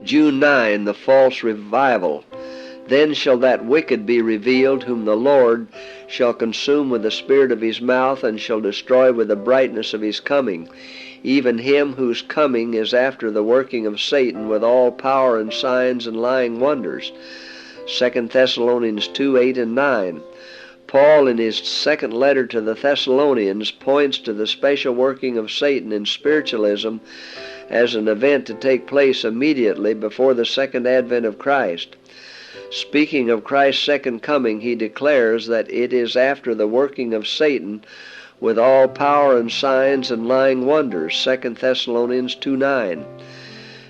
June 9, the false revival. Then shall that wicked be revealed, whom the Lord shall consume with the spirit of his mouth, and shall destroy with the brightness of his coming, even him whose coming is after the working of Satan with all power and signs and lying wonders. 2 Thessalonians 2, 8 and 9. Paul, in his second letter to the Thessalonians, points to the special working of Satan in spiritualism as an event to take place immediately before the second advent of Christ. Speaking of Christ's second coming, he declares that it is after the working of Satan with all power and signs and lying wonders, 2 Thessalonians 2:9.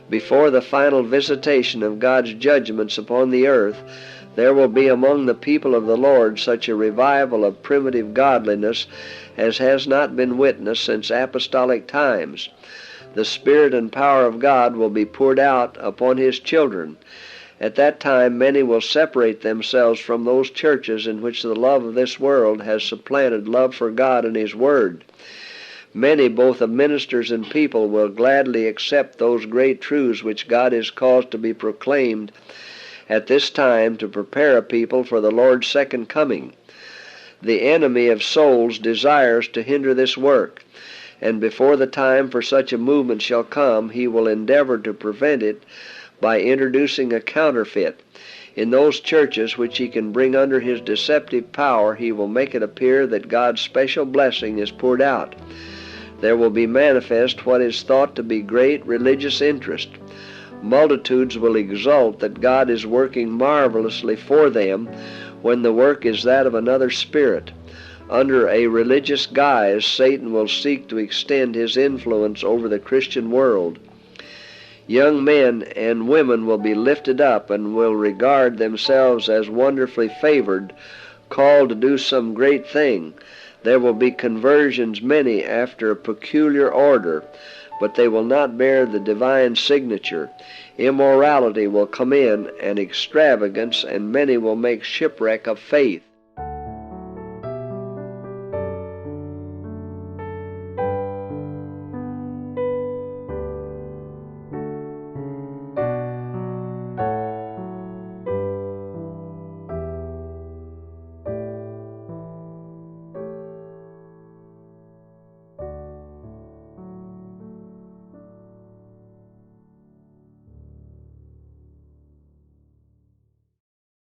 Before the final visitation of God's judgments upon the earth, there will be among the people of the Lord such a revival of primitive godliness as has not been witnessed since apostolic times. The Spirit and power of God will be poured out upon his children. At that time many will separate themselves from those churches in which the love of this world has supplanted love for God and his Word. Many, both of ministers and people, will gladly accept those great truths which God has caused to be proclaimed at this time to prepare a people for the Lord's second coming. The enemy of souls desires to hinder this work, and before the time for such a movement shall come, he will endeavor to prevent it by introducing a counterfeit. In those churches which he can bring under his deceptive power, he will make it appear that God's special blessing is poured out. There will be manifest what is thought to be great religious interest. Multitudes will exult that God is working marvelously for them when the work is that of another spirit. Under a religious guise, Satan will seek to extend his influence over the Christian world. Young men and women will be lifted up and will regard themselves as wonderfully favored, called to do some great thing. There will be conversions many after a peculiar order, but they will not bear the divine signature. Immorality will come in, and extravagance, and many will make shipwreck of faith.